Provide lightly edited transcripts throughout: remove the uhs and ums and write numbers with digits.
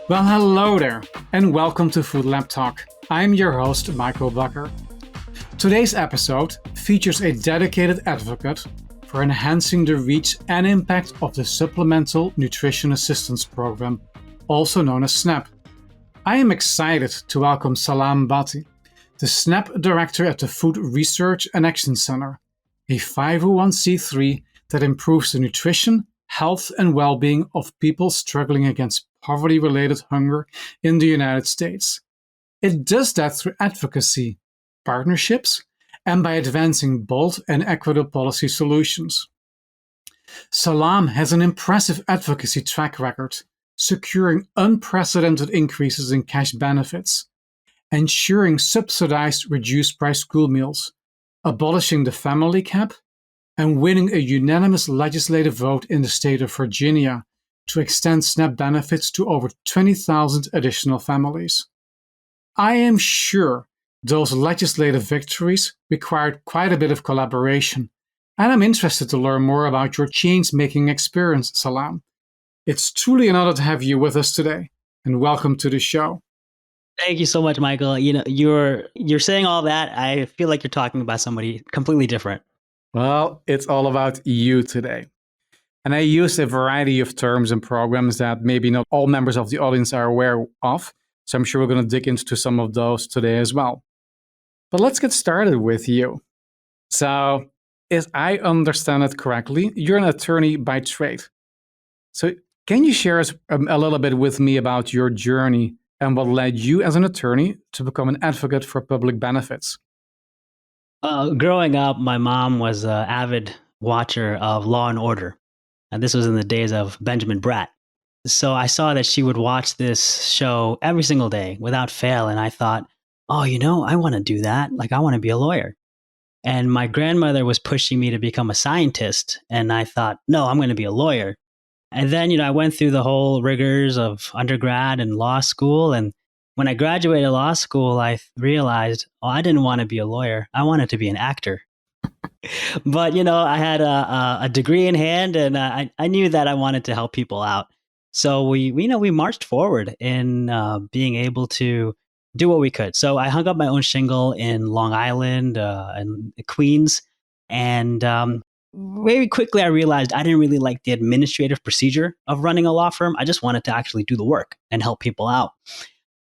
Well, hello there, and welcome to Food Lab Talk. I'm your host, Michael Bakker. Today's episode features a dedicated advocate for enhancing the reach and impact of the Supplemental Nutrition Assistance Program, also known as SNAP. I am excited to welcome Salaam Bhatti, the SNAP Director at the Food Research and Action Center, a 501c3 that improves the nutrition, health, and well-being of people struggling against poverty-related hunger in the United States. It does that through advocacy, partnerships, and by advancing bold and equitable policy solutions. Salaam has an impressive advocacy track record, securing unprecedented increases in cash benefits, ensuring subsidized reduced-price school meals, abolishing the family cap, and winning a unanimous legislative vote in the state of Virginia to extend SNAP benefits to over 20,000 additional families. I am sure those legislative victories required quite a bit of collaboration, and I'm interested to learn more about your change-making experience, Salaam. It's truly an honor to have you with us today, and welcome to the show. Thank you so much, Michael. You're saying all that. I feel like you're talking about somebody completely different. Well, it's all about you today. And I use a variety of terms and programs that maybe not all members of the audience are aware of. So I'm sure we're going to dig into some of those today as well. But let's get started with you. So, as I understand it correctly, you're an attorney by trade. So can you share a little bit with me about your journey and what led you as an attorney to become an advocate for public benefits? Growing up, my mom was an avid watcher of Law and Order. And this was in the days of Benjamin Bratt. So I saw that she would watch this show every single day without fail. And I thought, oh, I want to do that. Like, I want to be a lawyer. And my grandmother was pushing me to become a scientist. And I thought, no, I'm going to be a lawyer. And then, I went through the whole rigors of undergrad and law school. And when I graduated law school, I realized, I didn't want to be a lawyer. I wanted to be an actor. But, I had a degree in hand, and I knew that I wanted to help people out. So we marched forward in being able to do what we could. So I hung up my own shingle in Long Island and Queens. And very quickly, I realized I didn't really like the administrative procedure of running a law firm. I just wanted to actually do the work and help people out.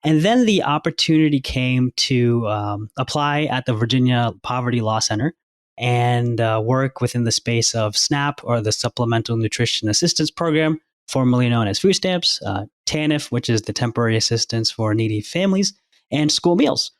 And then the opportunity came to apply at the Virginia Poverty Law Center and work within the space of SNAP, or the Supplemental Nutrition Assistance Program, formerly known as food stamps, TANF, which is the temporary assistance for needy families, and school meals.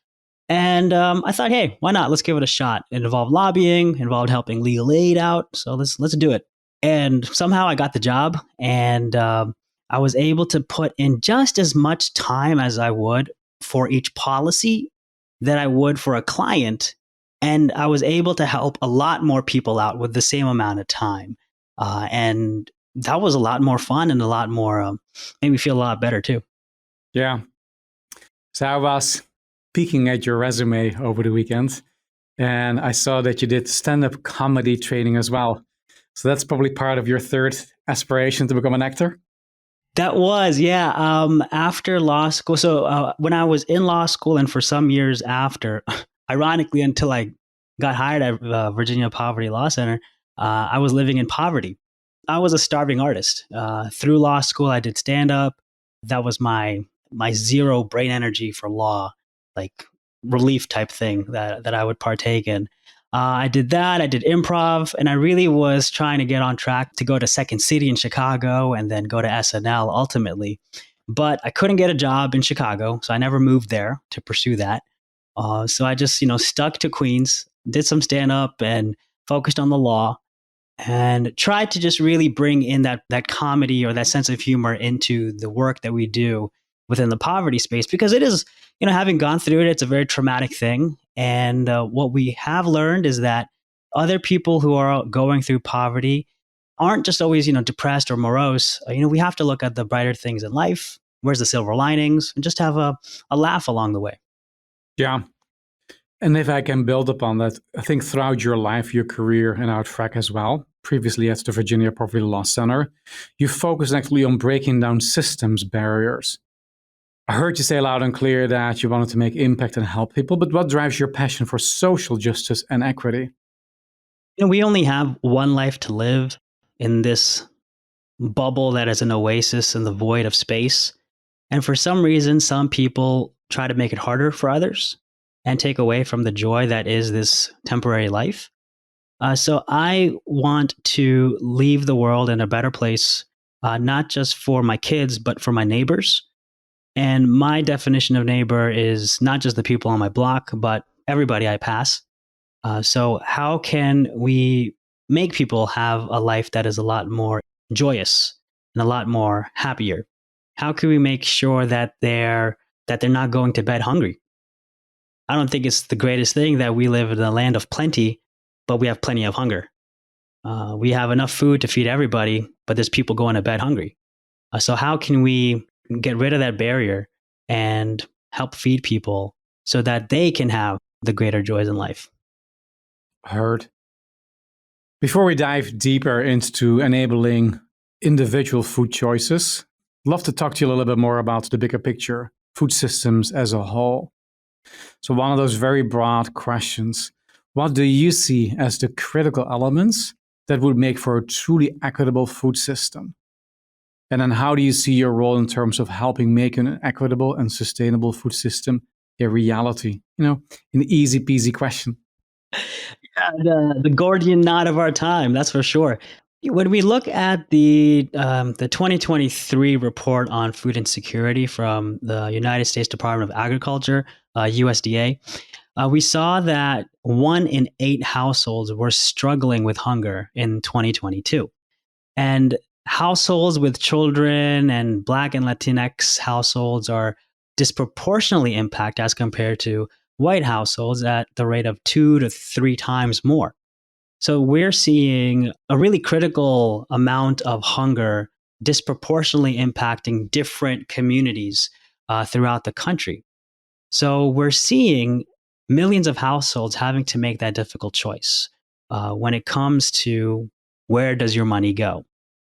And I thought, hey, why not? Let's give it a shot. It involved lobbying, involved helping legal aid out. So let's do it. And somehow I got the job, and I was able to put in just as much time as I would for each policy that I would for a client. And I was able to help a lot more people out with the same amount of time. And that was a lot more fun and a lot more, made me feel a lot better too. Yeah. So I was peeking at your resume over the weekend, and I saw that you did stand-up comedy training as well. So that's probably part of your third aspiration to become an actor? That was, yeah. After law school. So when I was in law school and for some years after, ironically, until I got hired at Virginia Poverty Law Center, I was living in poverty. I was a starving artist. Through law school, I did stand-up. That was my zero brain energy for law, like relief type thing that I would partake in. I did that. I did improv, and I really was trying to get on track to go to Second City in Chicago and then go to SNL ultimately. But I couldn't get a job in Chicago, so I never moved there to pursue that. So I just, stuck to Queens, did some stand-up and focused on the law, and tried to just really bring in that comedy or that sense of humor into the work that we do within the poverty space, because it is, having gone through it, it's a very traumatic thing. And what we have learned is that other people who are going through poverty aren't just always, depressed or morose. We have to look at the brighter things in life. Where's the silver linings? And just have a laugh along the way. Yeah. And if I can build upon that, I think throughout your life, your career, and at FRAC as well, previously at the Virginia Poverty Law Center, you focused actually on breaking down systems barriers. I heard you say loud and clear that you wanted to make impact and help people, but what drives your passion for social justice and equity? We only have one life to live in this bubble that is an oasis in the void of space. And for some reason, some people try to make it harder for others and take away from the joy that is this temporary life. So I want to leave the world in a better place, not just for my kids, but for my neighbors. And my definition of neighbor is not just the people on my block, but everybody I pass. So, how can we make people have a life that is a lot more joyous and a lot more happier? How can we make sure that they're not going to bed hungry? I don't think it's the greatest thing that we live in a land of plenty, but we have plenty of hunger. We have enough food to feed everybody, but there's people going to bed hungry. So, how can we get rid of that barrier and help feed people so that they can have the greater joys in life? Heard. Before we dive deeper into enabling individual food choices, I'd love to talk to you a little bit more about the bigger picture, food systems as a whole. So, one of those very broad questions: what do you see as the critical elements that would make for a truly equitable food system? And then, how do you see your role in terms of helping make an equitable and sustainable food system a reality? An easy peasy question. Yeah, the Gordian knot of our time, that's for sure. When we look at the 2023 report on food insecurity from the United States Department of Agriculture, USDA, we saw that 1 in 8 households were struggling with hunger in 2022. And households with children and Black and Latinx households are disproportionately impacted as compared to white households at the rate of 2 to 3 times more. So we're seeing a really critical amount of hunger disproportionately impacting different communities throughout the country. So we're seeing millions of households having to make that difficult choice when it comes to where does your money go?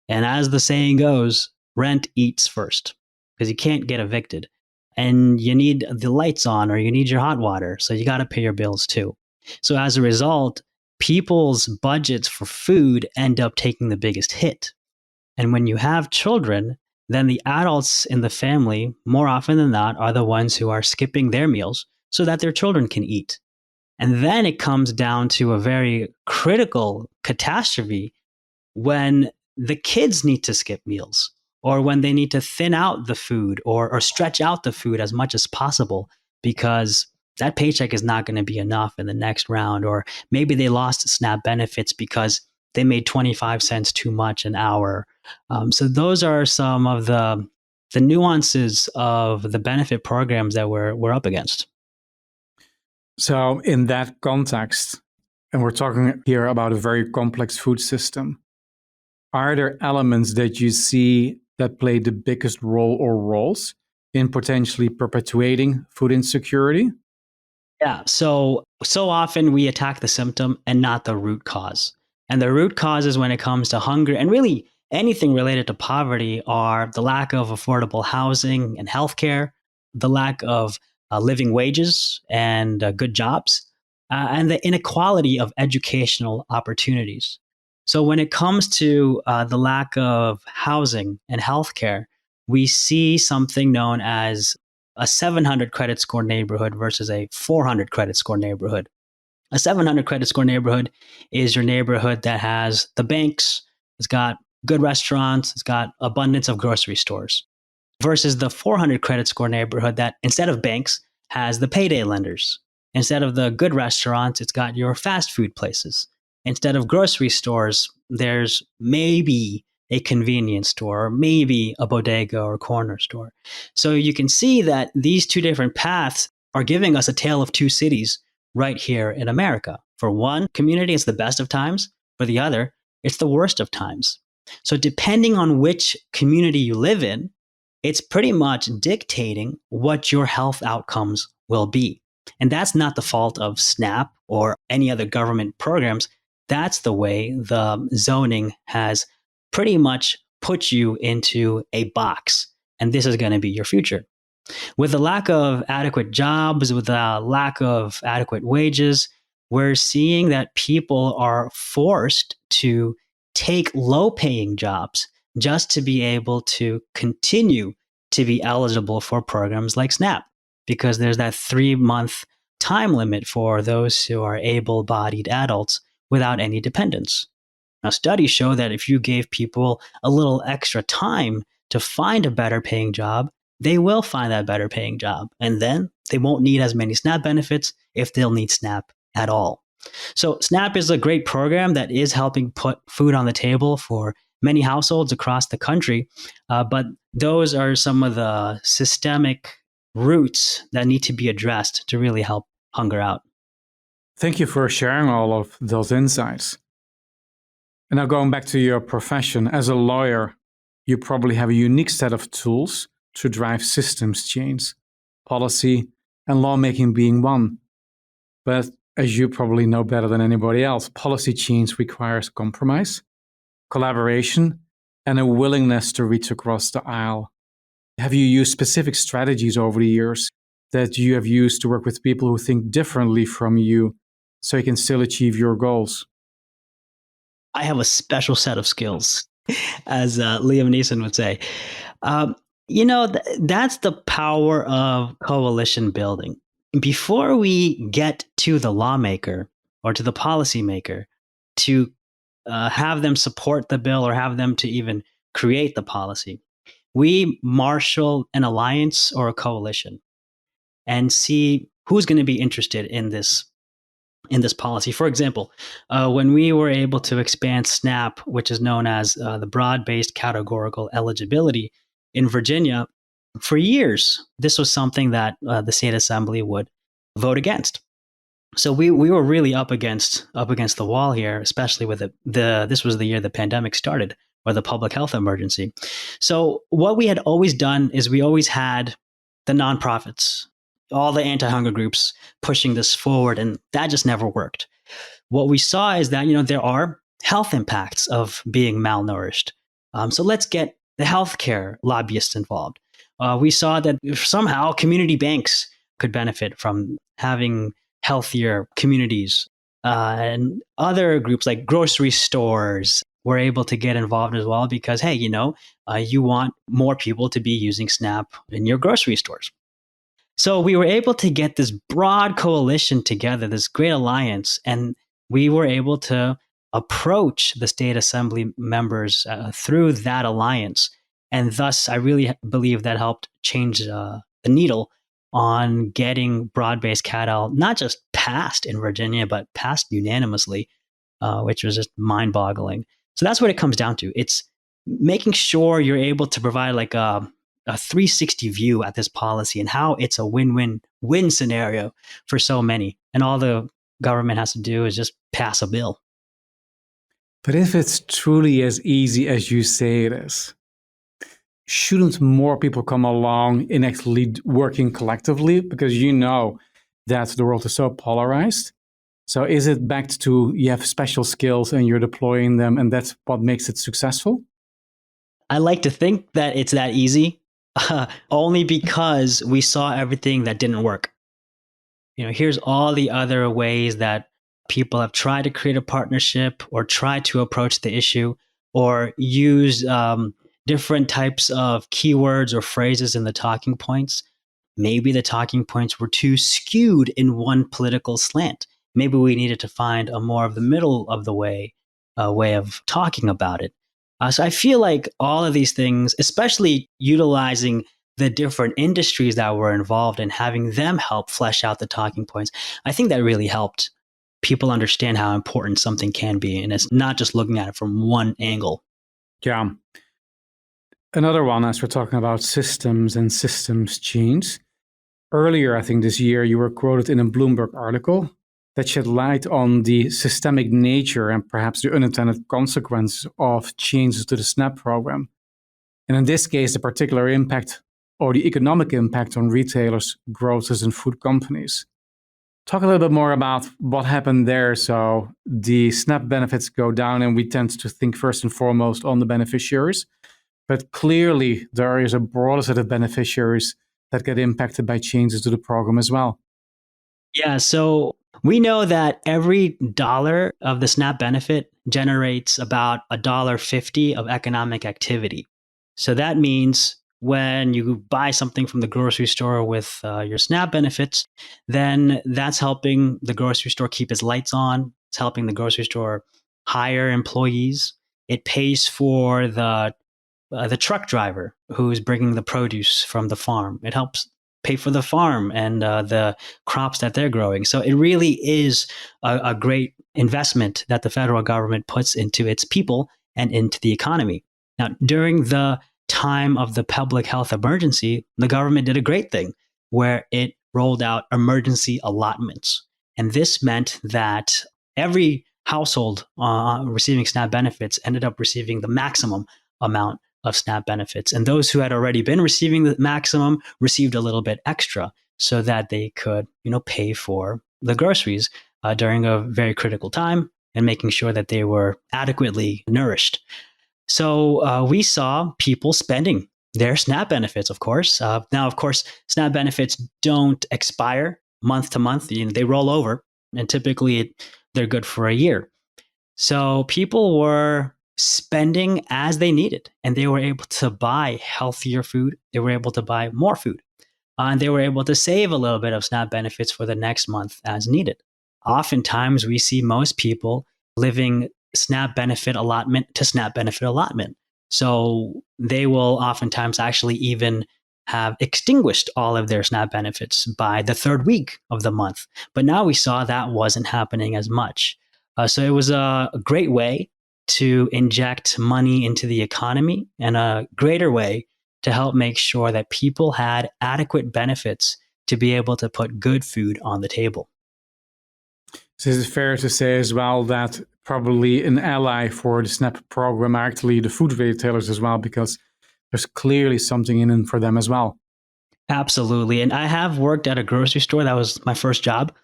And as the saying goes, rent eats first because you can't get evicted. And you need the lights on or you need your hot water. So you got to pay your bills too. So as a result, people's budgets for food end up taking the biggest hit. And when you have children, then the adults in the family, more often than not, are the ones who are skipping their meals so that their children can eat. And then it comes down to a very critical catastrophe when the kids need to skip meals or when they need to thin out the food or stretch out the food as much as possible because that paycheck is not going to be enough in the next round. Or maybe they lost SNAP benefits because they made 25 cents too much an hour. So those are some of the nuances of the benefit programs that we're up against. So, in that context, and we're talking here about a very complex food system, are there elements that you see that play the biggest role or roles in potentially perpetuating food insecurity? Yeah. So often we attack the symptom and not the root cause. And the root causes when it comes to hunger and really anything related to poverty are the lack of affordable housing and healthcare, the lack of living wages and good jobs, and the inequality of educational opportunities. So when it comes to the lack of housing and healthcare, we see something known as a 700 credit score neighborhood versus a 400 credit score neighborhood. A 700 credit score neighborhood is your neighborhood that has the banks, it's got good restaurants, it's got abundance of grocery stores. Versus the 400 credit score neighborhood that instead of banks has the payday lenders. Instead of the good restaurants, it's got your fast food places. Instead of grocery stores, there's maybe a convenience store or maybe a bodega or corner store. So you can see that these two different paths are giving us a tale of two cities right here in America. For one community, it's the best of times. For the other, it's the worst of times. So depending on which community you live in, it's pretty much dictating what your health outcomes will be. And that's not the fault of SNAP or any other government programs. That's the way the zoning has pretty much put you into a box. And this is going to be your future. With the lack of adequate jobs, with the lack of adequate wages, we're seeing that people are forced to take low paying jobs just to be able to continue to be eligible for programs like SNAP, because there's that 3 month time limit for those who are able bodied adults without any dependents. Now, studies show that if you gave people a little extra time to find a better paying job, they will find that better paying job. And then they won't need as many SNAP benefits if they'll need SNAP at all. So, SNAP is a great program that is helping put food on the table for many households across the country. But those are some of the systemic roots that need to be addressed to really help hunger out. Thank you for sharing all of those insights. And now going back to your profession, as a lawyer, you probably have a unique set of tools to drive systems change, policy and lawmaking being one. But as you probably know better than anybody else, policy change requires compromise, collaboration, and a willingness to reach across the aisle. Have you used specific strategies over the years that you have used to work with people who think differently from you so you can still achieve your goals? I have a special set of skills, as Liam Neeson would say. That's the power of coalition building. Before we get to the lawmaker or to the policymaker to have them support the bill or have them to even create the policy, we marshal an alliance or a coalition and see who's going to be interested in this policy. For example, when we were able to expand SNAP, which is known as the broad-based categorical eligibility in Virginia, for years, this was something that the state assembly would vote against. So we were really up against the wall here, especially with this was the year the pandemic started, or the public health emergency. So what we had always done is we always had the nonprofits, all the anti-hunger groups pushing this forward, and that just never worked. What we saw is that there are health impacts of being malnourished. So let's get the healthcare lobbyists involved. We saw that somehow community banks could benefit from having healthier communities, and other groups like grocery stores were able to get involved as well because, hey, you want more people to be using SNAP in your grocery stores. So we were able to get this broad coalition together, this great alliance, and we were able to approach the state assembly members through that alliance. And thus, I really believe that helped change the needle on getting broad-based CAT-L not just passed in Virginia, but passed unanimously, which was just mind-boggling. So that's what it comes down to. It's making sure you're able to provide like a 360 view at this policy and how it's a win-win-win scenario for so many. And all the government has to do is just pass a bill. But if it's truly as easy as you say it is, shouldn't more people come along in actually working collectively? Because you know that the world is so polarized. So is it back to you have special skills and you're deploying them and that's what makes it successful? I like to think that it's that easy. Only because we saw everything that didn't work. Here's all the other ways that people have tried to create a partnership or try to approach the issue or use different types of keywords or phrases in the talking points. Maybe the talking points were too skewed in one political slant. Maybe we needed to find a more of the middle of the way of talking about it. So I feel like all of these things, especially utilizing the different industries that were involved and having them help flesh out the talking points, I think that really helped people understand how important something can be. And it's not just looking at it from one angle. Yeah. Another one, as we're talking about systems and systems change. Earlier, I think this year, you were quoted in a Bloomberg article that shed light on the systemic nature and perhaps the unintended consequences of changes to the SNAP program. And in this case, the particular impact or the economic impact on retailers, grocers, and food companies. Talk a little bit more about what happened there. So the SNAP benefits go down and we tend to think first and foremost on the beneficiaries. But clearly there is a broader set of beneficiaries that get impacted by changes to the program as well? Yeah, so we know that every dollar of the SNAP benefit generates about $1.50 of economic activity. So that means when you buy something from the grocery store with your SNAP benefits, then that's helping the grocery store keep its lights on. It's helping the grocery store hire employees. It pays for the truck driver who's bringing the produce from the farm. It helps pay for the farm and the crops that they're growing. So it really is a great investment that the federal government puts into its people and into the economy. Now, during the time of the public health emergency, the government did a great thing where it rolled out emergency allotments. And this meant that every household receiving SNAP benefits ended up receiving the maximum amount of SNAP benefits. And those who had already been receiving the maximum received a little bit extra so that they could, pay for the groceries during a very critical time and making sure that they were adequately nourished. So we saw people spending their SNAP benefits, of course. Now, of course, SNAP benefits don't expire month to month. They roll over, and typically they're good for a year. So people were spending as they needed, and they were able to buy healthier food. They were able to buy more food, and they were able to save a little bit of SNAP benefits for the next month as needed. Oftentimes, we see most people living SNAP benefit allotment to SNAP benefit allotment. So they will oftentimes actually even have extinguished all of their SNAP benefits by the third week of the month. But now we saw that wasn't happening as much. So it was a great way to inject money into the economy and a greater way to help make sure that people had adequate benefits to be able to put good food on the table. So is it fair to say as well that probably an ally for the SNAP program are actually the food retailers as well, because there's clearly something in it for them as well? Absolutely. And I have worked at a grocery store. That was my first job.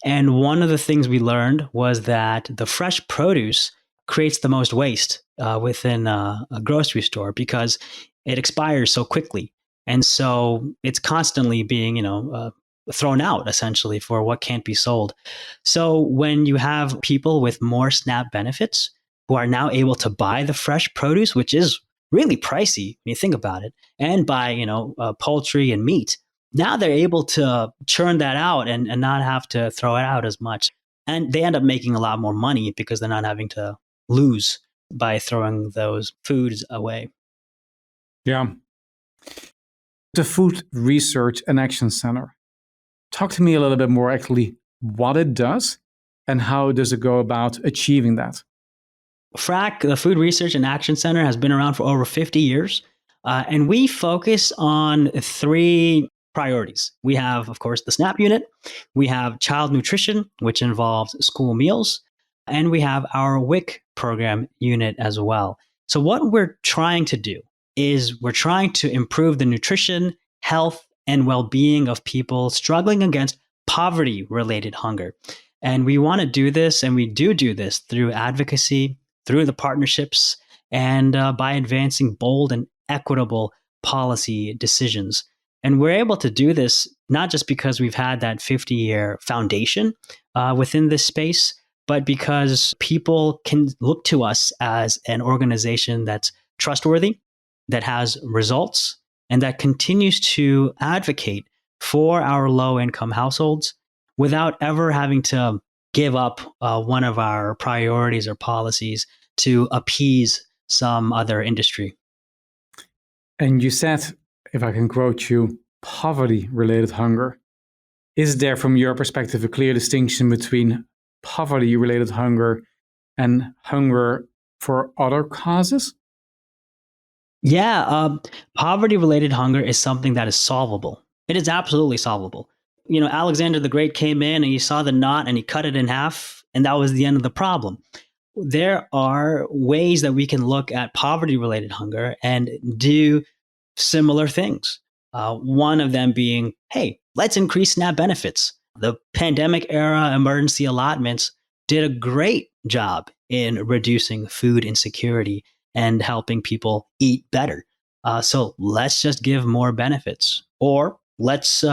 And one of the things we learned was that the fresh produce creates the most waste within a grocery store because it expires so quickly. And so it's constantly being, thrown out essentially for what can't be sold. So when you have people with more SNAP benefits who are now able to buy the fresh produce, which is really pricey when you think about it, and buy, poultry and meat, now they're able to churn that out and not have to throw it out as much. And they end up making a lot more money because they're not having to lose by throwing those foods away. Yeah. The Food Research and Action Center. Talk to me a little bit more actually what it does and how does it go about achieving that? FRAC, the Food Research and Action Center, has been around for over 50 years. And we focus on three priorities. We have, of course, the SNAP unit. We have child nutrition, which involves school meals. And we have our WIC program unit as well. So what we're trying to do is we're trying to improve the nutrition, health, and well-being of people struggling against poverty-related hunger. And we want to do this, and we do this through advocacy, through the partnerships, and by advancing bold and equitable policy decisions. And we're able to do this not just because we've had that 50-year foundation within this space, but because people can look to us as an organization that's trustworthy, that has results, and that continues to advocate for our low-income households without ever having to give up one of our priorities or policies to appease some other industry. And you said, if I can quote you, poverty-related hunger. Is there, from your perspective, a clear distinction between poverty-related hunger and hunger for other causes? Yeah, poverty-related hunger is something that is solvable. It is absolutely solvable. Alexander the Great came in and he saw the knot and he cut it in half, and that was the end of the problem. There are ways that we can look at poverty-related hunger and do similar things. One of them being, hey, let's increase SNAP benefits. The pandemic era emergency allotments did a great job in reducing food insecurity and helping people eat better. So let's just give more benefits. Or let's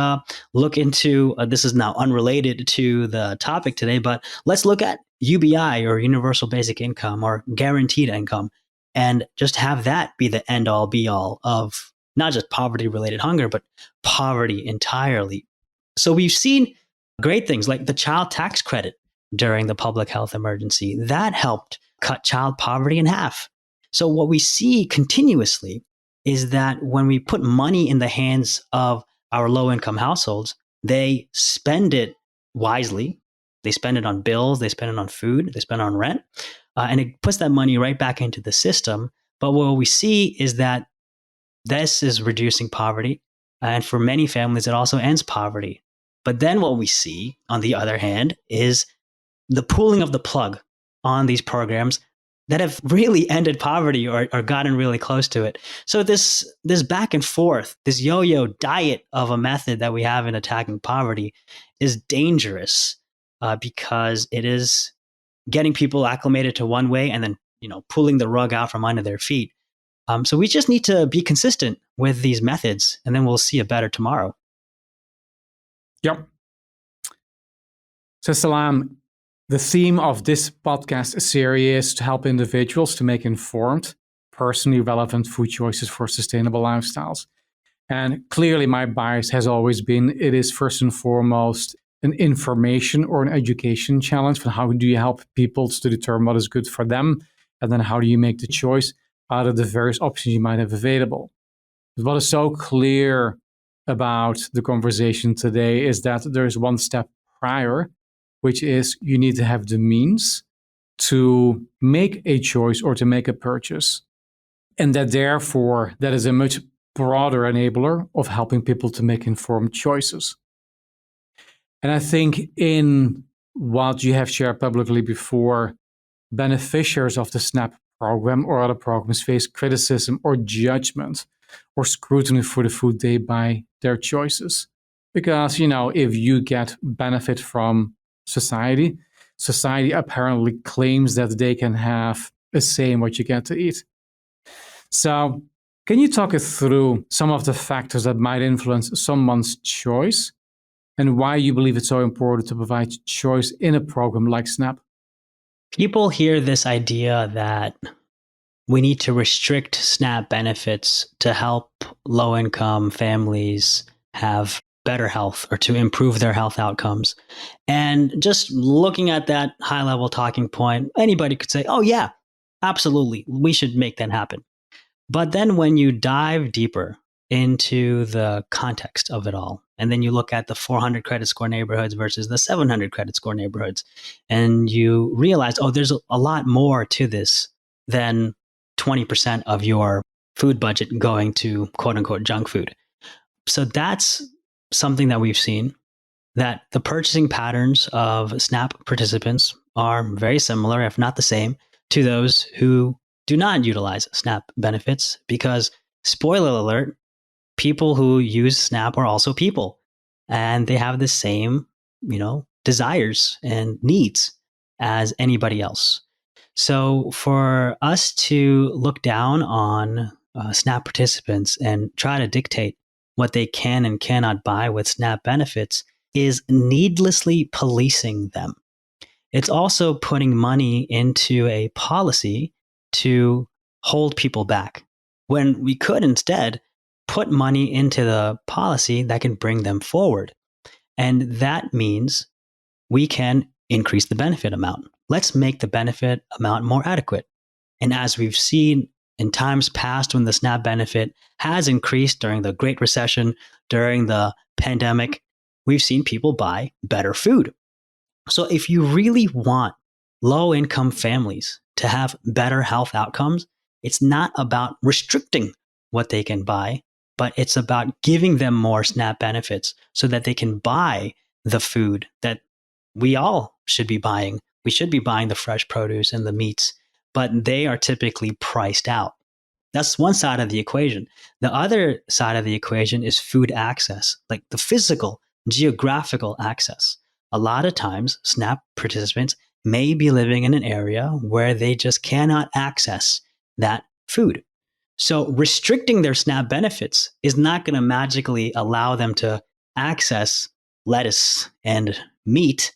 look into this is now unrelated to the topic today, but let's look at UBI or universal basic income or guaranteed income and just have that be the end all be all of not just poverty related hunger, but poverty entirely. So we've seen great things like the child tax credit during the public health emergency that helped cut child poverty in half. So what we see continuously is that when we put money in the hands of our low income households, they spend it wisely. They spend it on bills, they spend it on food, they spend it on rent, and it puts that money right back into the system. But what we see is that this is reducing poverty. And for many families, it also ends poverty. But then what we see, on the other hand, is the pulling of the plug on these programs that have really ended poverty or gotten really close to it. So this back and forth, this yo-yo diet of a method that we have in attacking poverty is dangerous because it is getting people acclimated to one way and then pulling the rug out from under their feet. So we just need to be consistent with these methods, and then we'll see a better tomorrow. Yep. So Salaam, the theme of this podcast series is to help individuals to make informed, personally relevant food choices for sustainable lifestyles. And clearly my bias has always been, it is first and foremost an information or an education challenge for how do you help people to determine what is good for them, and then how do you make the choice out of the various options you might have available. But what is so clear about the conversation today is that there is one step prior, which is you need to have the means to make a choice or to make a purchase. And that therefore, that is a much broader enabler of helping people to make informed choices. And I think in what you have shared publicly before, beneficiaries of the SNAP program or other programs face criticism or judgment or scrutiny for the food they buy their choices. Because, if you get benefit from society apparently claims that they can have a say in what you get to eat. So can you talk us through some of the factors that might influence someone's choice and why you believe it's so important to provide choice in a program like SNAP? People hear this idea that we need to restrict SNAP benefits to help low-income families have better health or to improve their health outcomes. And just looking at that high-level talking point, anybody could say, oh yeah, absolutely, we should make that happen. But then when you dive deeper into the context of it all, and then you look at the 400 credit score neighborhoods versus the 700 credit score neighborhoods, and you realize, oh, there's a lot more to this than 20% of your food budget going to quote unquote junk food. So that's something that we've seen, that the purchasing patterns of SNAP participants are very similar, if not the same, to those who do not utilize SNAP benefits, because spoiler alert, people who use SNAP are also people, and they have the same, desires and needs as anybody else. So for us to look down on SNAP participants and try to dictate what they can and cannot buy with SNAP benefits is needlessly policing them. It's also putting money into a policy to hold people back, when we could instead put money into the policy that can bring them forward. And that means we can increase the benefit amount. Let's make the benefit amount more adequate. And as we've seen in times past when the SNAP benefit has increased during the Great Recession, during the pandemic, we've seen people buy better food. So if you really want low-income families to have better health outcomes, it's not about restricting what they can buy, but it's about giving them more SNAP benefits so that they can buy the food that we all should be buying. We should be buying the fresh produce and the meats, but they are typically priced out. That's one side of the equation. The other side of the equation is food access, like the physical, geographical access. A lot of times, SNAP participants may be living in an area where they just cannot access that food. So restricting their SNAP benefits is not going to magically allow them to access lettuce and meat.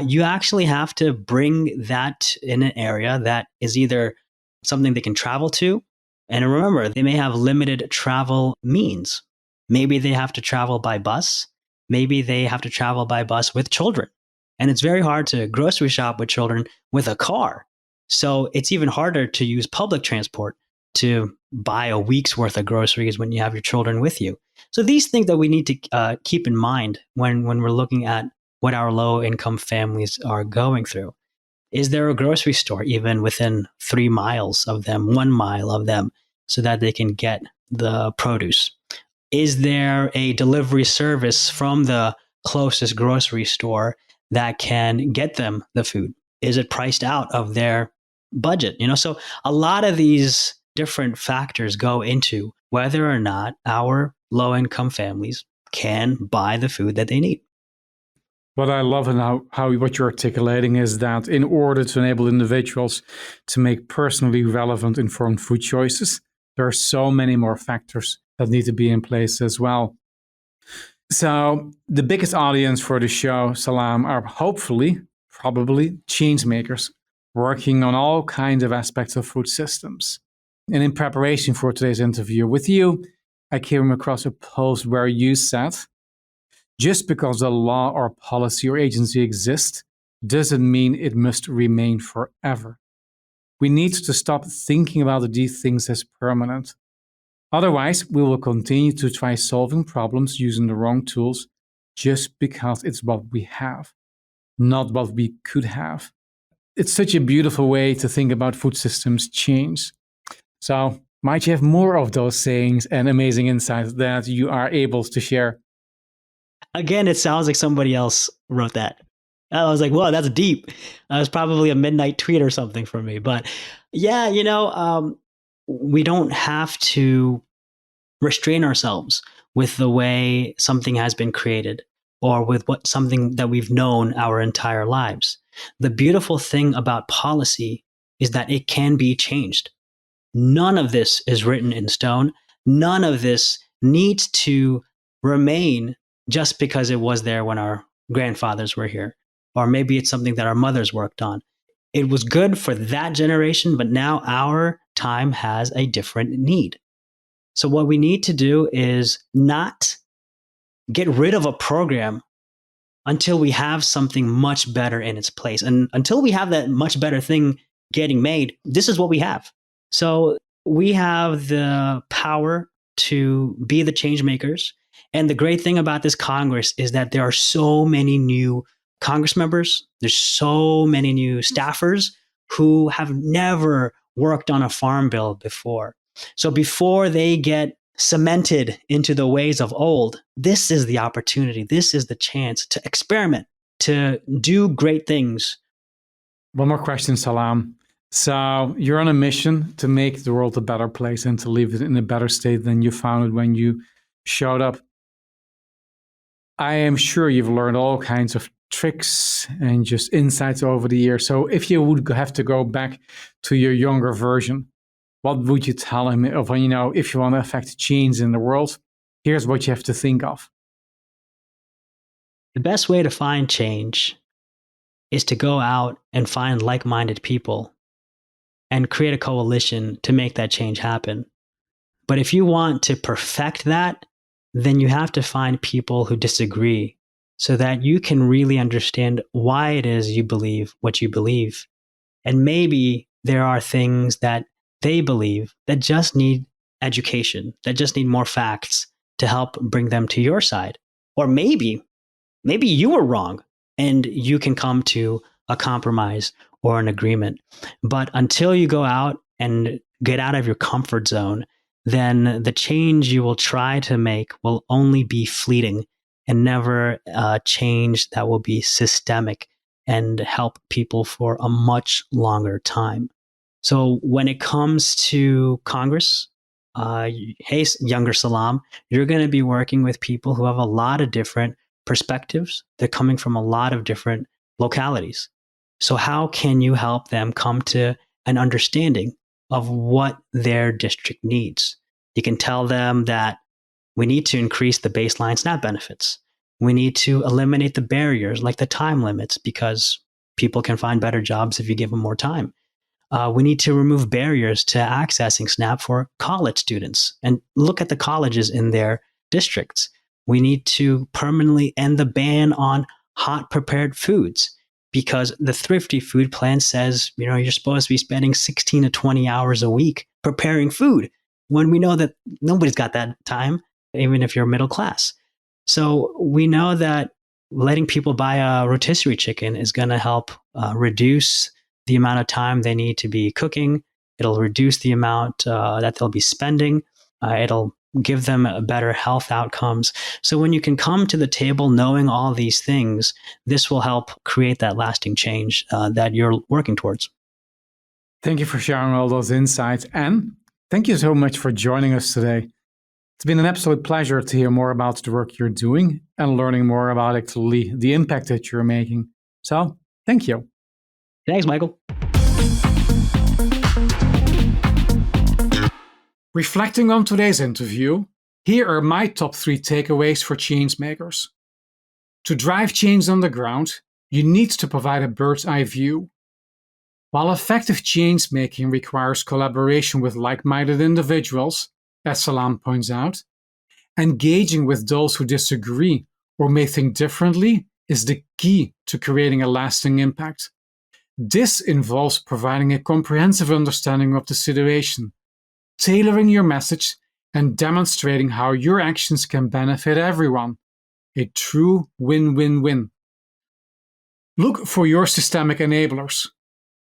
You actually have to bring that in an area that is either something they can travel to. And remember, they may have limited travel means. Maybe they have to travel by bus. Maybe they have to travel by bus with children. And it's very hard to grocery shop with children with a car. So it's even harder to use public transport to buy a week's worth of groceries when you have your children with you. So these things that we need to keep in mind when we're looking at what our low income families are going through. Is there a grocery store even within 3 miles of them, 1 mile of them, so that they can get the produce? Is there a delivery service from the closest grocery store that can get them the food? Is it priced out of their budget? So a lot of these different factors go into whether or not our low income families can buy the food that they need. What I love and how what you're articulating is that in order to enable individuals to make personally relevant, informed food choices, there are so many more factors that need to be in place as well. So the biggest audience for the show, Salaam, are probably changemakers working on all kinds of aspects of food systems. And in preparation for today's interview with you, I came across a post where you said, just because a law or policy or agency exists doesn't mean it must remain forever. We need to stop thinking about these things as permanent. Otherwise, we will continue to try solving problems using the wrong tools just because it's what we have, not what we could have. It's such a beautiful way to think about food systems change. So, might you have more of those sayings and amazing insights that you are able to share? Again, it sounds like somebody else wrote that. I was like, whoa, that's deep. That was probably a midnight tweet or something from me. But yeah, we don't have to restrain ourselves with the way something has been created or with something that we've known our entire lives. The beautiful thing about policy is that it can be changed. None of this is written in stone. None of this needs to remain just because it was there when our grandfathers were here. Or maybe it's something that our mothers worked on. It was good for that generation, but now our time has a different need. So what we need to do is not get rid of a program until we have something much better in its place. And until we have that much better thing getting made, this is what we have. So we have the power to be the change makers. And the great thing about this Congress is that there are so many new Congress members. There's so many new staffers who have never worked on a farm bill before. So before they get cemented into the ways of old, this is the opportunity. This is the chance to experiment, to do great things. One more question, Salaam. So you're on a mission to make the world a better place and to leave it in a better state than you found it when you showed up. I am sure you've learned all kinds of tricks and just insights over the years. So if you would have to go back to your younger version, what would you tell him of, if you want to affect change in the world, here's what you have to think of? The best way to find change is to go out and find like-minded people and create a coalition to make that change happen. But if you want to perfect that, then you have to find people who disagree so that you can really understand why it is you believe what you believe. And maybe there are things that they believe that just need education, that just need more facts to help bring them to your side. Or maybe you were wrong and you can come to a compromise or an agreement. But until you go out and get out of your comfort zone, then the change you will try to make will only be fleeting and never change that will be systemic and help people for a much longer time. So when it comes to Congress, hey, younger Salaam, you're going to be working with people who have a lot of different perspectives. They're coming from a lot of different localities. So how can you help them come to an understanding of what their district needs. You can tell them that we need to increase the baseline SNAP benefits. We need to eliminate the barriers like the time limits because people can find better jobs if you give them more time. We need to remove barriers to accessing SNAP for college students and look at the colleges in their districts. We need to permanently end the ban on hot prepared foods because the thrifty food plan says, you're supposed to be spending 16 to 20 hours a week preparing food when we know that nobody's got that time, even if you're middle class. So we know that letting people buy a rotisserie chicken is going to help reduce the amount of time they need to be cooking. It'll reduce the amount that they'll be spending. It'll give them better health outcomes. So when you can come to the table knowing all these things, this will help create that lasting change that you're working towards. Thank you for sharing all those insights. And thank you so much for joining us today. It's been an absolute pleasure to hear more about the work you're doing and learning more about actually the impact that you're making. So thank you. Thanks, Michael. Reflecting on today's interview, here are my top 3 takeaways for changemakers. To drive change on the ground, you need to provide a bird's eye view. While effective change making requires collaboration with like-minded individuals, as Salaam points out, engaging with those who disagree or may think differently is the key to creating a lasting impact. This involves providing a comprehensive understanding of the situation, tailoring your message, and demonstrating how your actions can benefit everyone. A true win-win-win. Look for your systemic enablers.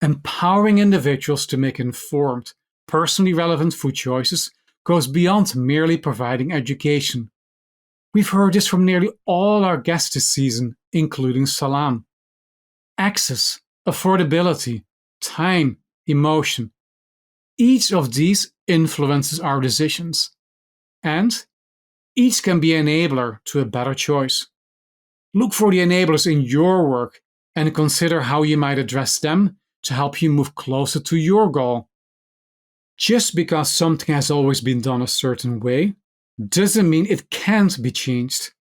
Empowering individuals to make informed, personally relevant food choices goes beyond merely providing education. We've heard this from nearly all our guests this season, including Salaam. Access, affordability, time, emotion. Each of these influences our decisions, and each can be an enabler to a better choice. Look for the enablers in your work and consider how you might address them to help you move closer to your goal. Just because something has always been done a certain way doesn't mean it can't be changed.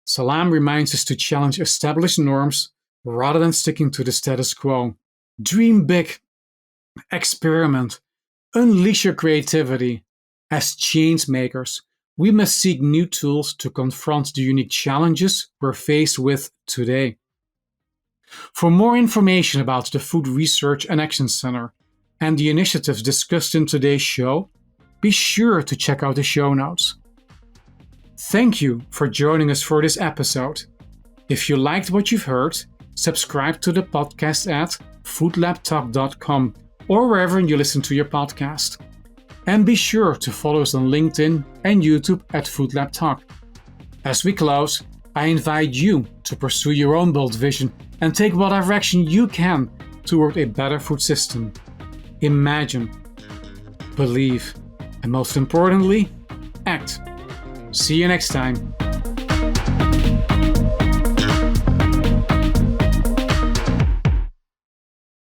Salaam reminds us to challenge established norms rather than sticking to the status quo. Dream big, experiment, unleash your creativity. As change makers, we must seek new tools to confront the unique challenges we're faced with today. For more information about the Food Research and Action Center and the initiatives discussed in today's show, be sure to check out the show notes. Thank you for joining us for this episode. If you liked what you've heard, subscribe to the podcast at foodlabtalk.com or wherever you listen to your podcast. And be sure to follow us on LinkedIn and YouTube at Food Lab Talk. As we close, I invite you to pursue your own bold vision and take whatever action you can toward a better food system. Imagine, believe, and most importantly, act. See you next time.